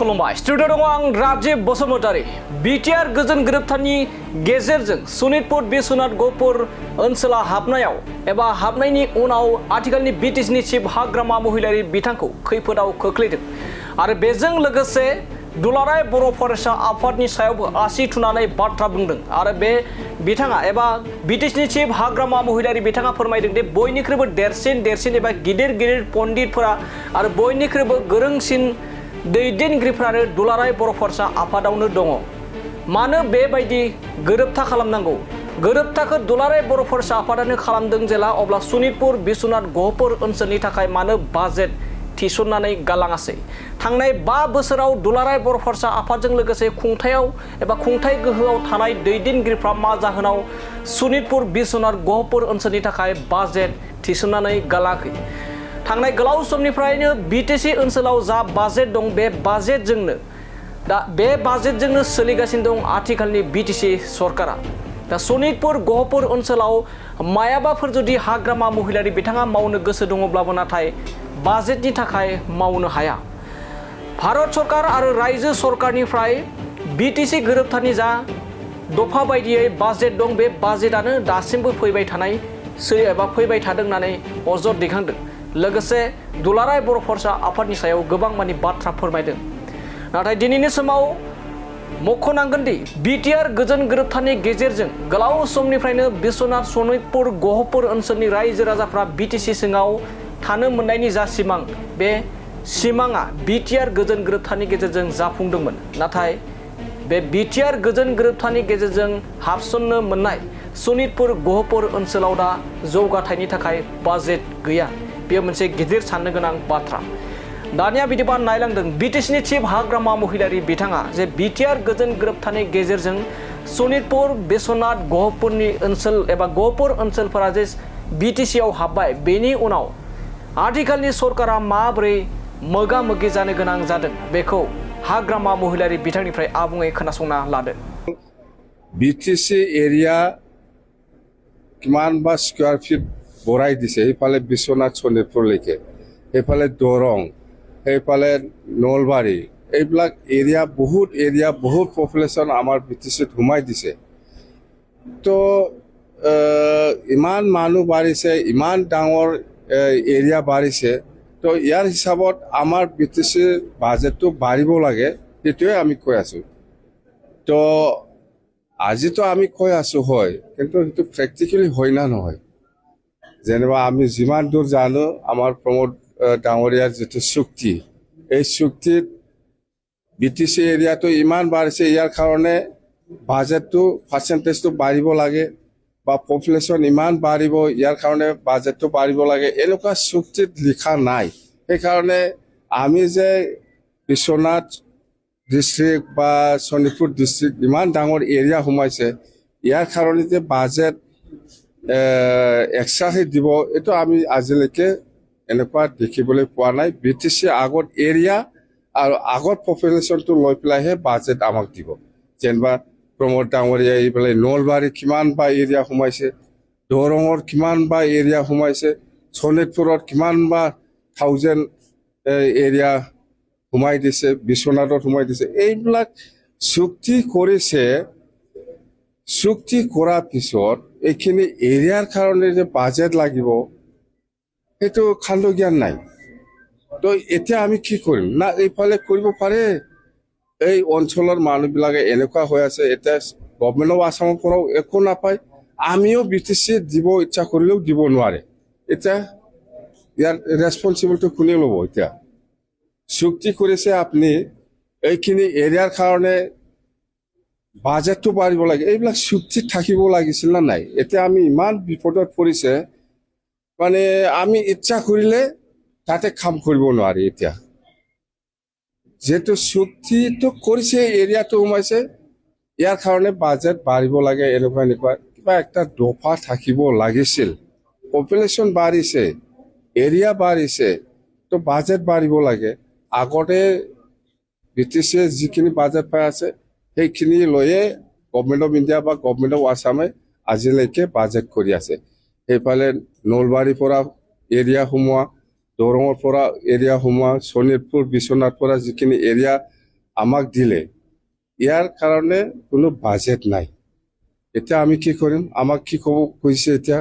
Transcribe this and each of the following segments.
खुलुमबाय स्टुडिअ दङ आं राजीब बसुमतारी बिटिआर गोजोन गोरोबथानि गेजेरजों सनितपुर बिश्वनाथ गहपुर ओनसोलाव हाबनायाव एबा हाबनायनि उनाव आथिखालनि बिटिसिनि चिफ हाग्रामा महिलारि बिथांखौ खैफोदाव खोख्लैदों आरो बेजों लोगोसे दुलाराय बर' फरायसा आफादनि सायावबो आसि थुनानै बाथ्रा बुंदों आरो बे बिथाङा एबा बिटिसिनि चिफ हाग्रामा महिलारि बिथाङा फोरमायदों दि बयनिख्रुइबो देरसिन एबा गिदिर पन्डितफोरा आरो बयनिख्रुइबो गोरोंसिन दैदेनगिरिफोरानो दुलाराय बर' फरायसा आफादावनो दङ। मानो बेबायदि गोरोबथा खालामनांगौ? गोरोबथाखौ दुलाराय बर' फरायसा आफादानो खालामदों जेला अब्ला सनितपुर बिश्वनाथ गहपुर ओनसोलनि थाखाय मानो बाजेट थिसननानै गालाङासै? थांनाय 5 बोसोराव दुलाराय बर' फरायसा आफादजों लोगोसे खुंथायाव एबा खुंथाय गोहोआव थानाय दैदेनगिरिफ्रा मा जाहोनाव सनितपुर बिश्वनाथ गहपुर ओनसोलनि थाखाय बाजेट थिसननानै गालाङाखै? थांनाय गोलाव समनिफ्रायनो बिटिसि ओनसोलाव जा बाजेट दं बे बाजेटजोंनो सोलिगासिनो दं आथिखालनि बिटिसि सरकारा। दा सनितपुर गहपुर ओनसोलाव मायाबाफोर जुदि हाग्रामा महिलारि बिथाङा मावनो गोसो दङब्लाबो नाथाय बाजेटनि थाखाय मावनो हाया। भारत सरकार आरो रायजो सरकारनिफ्राय बिटिसि गोरोबथानि जा दफा बायदियै बाजेट दं बे बाजेटआनो दासिमबो फैबाय थादों होननानै अजद दैखांदों। लोगोसे दुलाराय बर' फरायसा आफादनि सायाव गोबां मानि बाथ्रा फोरमायदों। नाथाय दिनैनि समाव मख'नांगोन दि बिटिआर गोजोन गोरोबथानि गेजेरजों गोलाव समनिफ्रायनो बिश्वनाथ सनितपुर गहपुर ओनसोलनि रायजो राजाफ्रा बिटिसि सिङाव थानो मोननायनि जा सिमां बे सिमाङा बिटिआर गोजोन गोरोबथानि गेजेरजों जाफुंदोंमोन। नाथाय बे बिटिआर गोजोन गोरोबथानि गेजेरजों हाबसननो मोननाय सनितपुर गहपुर ओनसोलाव दा जौगाथायनि थाखाय बाजेट गैया। बेयो मोनसे गिदिर साननो गोनां बाथ्रा। दानिया बिदिबा नायलांदों बिटिसिनि चिफ हाग्रामा महिलारि बिथाङा जे बिटिआर गोजोन गोरोबथानि गेजेरजों सनितपुर बिश्वनाथ गहपुरनि ओनसोल एबा गहपुर ओनसोलफोरा जे बिटिसिआव हाबबाय बेनि उनाव आथिखालनि सरकारा माबोरै मोगा मोगि जानो गोनां जादों बेखौ हाग्रामा महिलारि बिथांनिफ्राय आबुङै खोनासंना लादो। बिटिसि एरिया किमान बा स्कुवार फिट बराय दिছে এইফালে বিশ্বনাথ শোণিতপুৰলৈকে, এইফালে দৰং, এইফালে নলবাৰী, এইবিলাক এৰিয়া বহুত পপুলেশ্যন আমাৰ বিটিচিত সোমাই দিছে। তো ইমান মানুহ বাঢ়িছে, ইমান ডাঙৰ এৰিয়া বাঢ়িছে, তো ইয়াৰ হিচাপত আমাৰ বিটিচিৰ বাজেটটো বাঢ়িব লাগে, সেইটোৱে আমি কৈ আছোঁ। তো আজিতো আমি কৈ আছোঁ হয়, কিন্তু সেইটো প্ৰেক্টিকেলি হয় না নহয়? যেনিবা আমি যিমান দূৰ জানো আমাৰ প্ৰমোদ ডাঙৰীয়াৰ যিটো চুক্তি, এই চুক্তিত বিটিচি এৰিয়াটো ইমান বাঢ়িছে, ইয়াৰ কাৰণে বাজেটটো পাৰ্চেণ্টেজটো বাঢ়িব লাগে বা পপুলেশ্যন ইমান বাঢ়িব ইয়াৰ কাৰণে বাজেটটো বাঢ়িব লাগে, এনেকুৱা চুক্তিত লিখা নাই। সেইকাৰণে আমি যে বিশ্বনাথ ডিষ্ট্ৰিক্ট বা শোণিতপুৰ ডিষ্ট্ৰিক্ট ইমান ডাঙৰ এৰিয়া সোমাইছে, ইয়াৰ কাৰণে যে বাজেট এক্সট্ৰাকৈ দিব এইটো আমি আজিলৈকে এনেকুৱা দেখিবলৈ পোৱা নাই। বিটিচি আগত এৰিয়া আৰু আগত পপুলেশ্যনটো লৈ পেলাইহে বাজেট আমাক দিব। যেনিবা প্ৰমোদ ডাঙৰীয়া এইফালে নলবাৰী কিমান বা এৰিয়া সোমাইছে, দৰঙৰ কিমান বা এৰিয়া সোমাইছে, শোণিতপুৰত কিমান বা 1000 এৰিয়া সোমাই দিছে, বিশ্বনাথত সোমাই দিছে। এইবিলাক চুক্তি কৰিছে। চুক্তি কৰাৰ পিছত এইখিনি এৰিয়াৰ কাৰণে যে বাজেট লাগিব সেইটো খাণ্ড জ্ঞান নাই। তো এতিয়া আমি কি কৰিম? না এইফালে কৰিব পাৰে। এই অঞ্চলৰ মানুহবিলাকে এনেকুৱা হৈ আছে, এতিয়া গভৰ্ণমেণ্ট অফ আছামৰ পৰাও একো নাপায়, আমিও বিটিচি দিব ইচ্ছা কৰিলেও দিব নোৱাৰে। এতিয়া ইয়াৰ ৰেছপনচিবলটো কোনে ল'ব? এতিয়া চুক্তি কৰিছে আপুনি, এইখিনি এৰিয়াৰ কাৰণে বাজেটটো বাঢ়িব লাগে, এইবিলাক চুক্তিত থাকিব লাগিছিল না নাই? এতিয়া আমি ইমান বিপদত পৰিছে, মানে আমি ইচ্ছা কৰিলে তাতে কাম কৰিব নোৱাৰি। এতিয়া যিহেতু চুক্তিটো কৰিছে, এৰিয়াটো সোমাইছে, ইয়াৰ কাৰণে বাজেট বাঢ়িব লাগে, এনেকুৱা কিবা একটা দফা থাকিব লাগিছিল। পপুলেশ্যন বাঢ়িছে, এৰিয়া বাঢ়িছে, তো বাজেট বাঢ়িব লাগে। আগতে বিটিচিয়ে যিখিনি বাজেট পাই আছে সেইখিনি লৈয়ে গভৰ্ণমেণ্ট অফ ইণ্ডিয়া বা গভৰ্ণমেণ্ট অফ আছামে আজিলৈকে বাজেট কৰি আছে। সেইফালে নলবাৰীৰ পৰা এৰিয়া সোমোৱা, দৰঙৰ পৰা এৰিয়া সোমোৱা, শোণিতপুৰ বিশ্বনাথৰ পৰা যিখিনি এৰিয়া আমাক দিলে ইয়াৰ কাৰণে কোনো বাজেট নাই। এতিয়া আমি কি কৰিম? আমাক কি ক'ব কৈছে এতিয়া?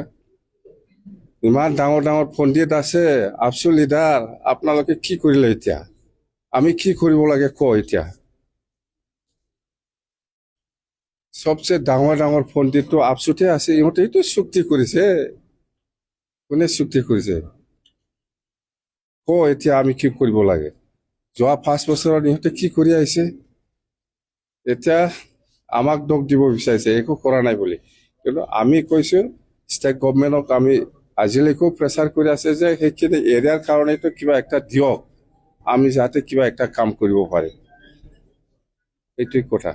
ইমান ডাঙৰ ডাঙৰ পণ্ডিত আছে, আপচু লিডাৰ, আপোনালোকে কি কৰিলে এতিয়া? আমি কি কৰিব লাগে কওঁ এতিয়া? সবচে ডাঙৰ ডাঙৰ পণ্ডিতটো আপচুতে আছে, ইহঁতেইতো চুক্তি কৰিছে। কোনে চুক্তি কৰিছে? কওঁ এতিয়া আমি কি কৰিব লাগে? যোৱা 5 বছৰত ইহঁতে কি কৰি আহিছে? এতিয়া আমাক দোষ দিব বিচাৰিছে একো কৰা নাই বুলি। কিন্তু আমি কৈছো ষ্টেট গভৰ্ণমেণ্টক আমি আজিলৈকেও প্ৰেছাৰ কৰি আছে যে সেইখিনি এৰিয়াৰ কাৰণেতো কিবা একটা দিয়ক, আমি যাতে কিবা একটা কাম কৰিব পাৰিম। এইটোৱে কথা।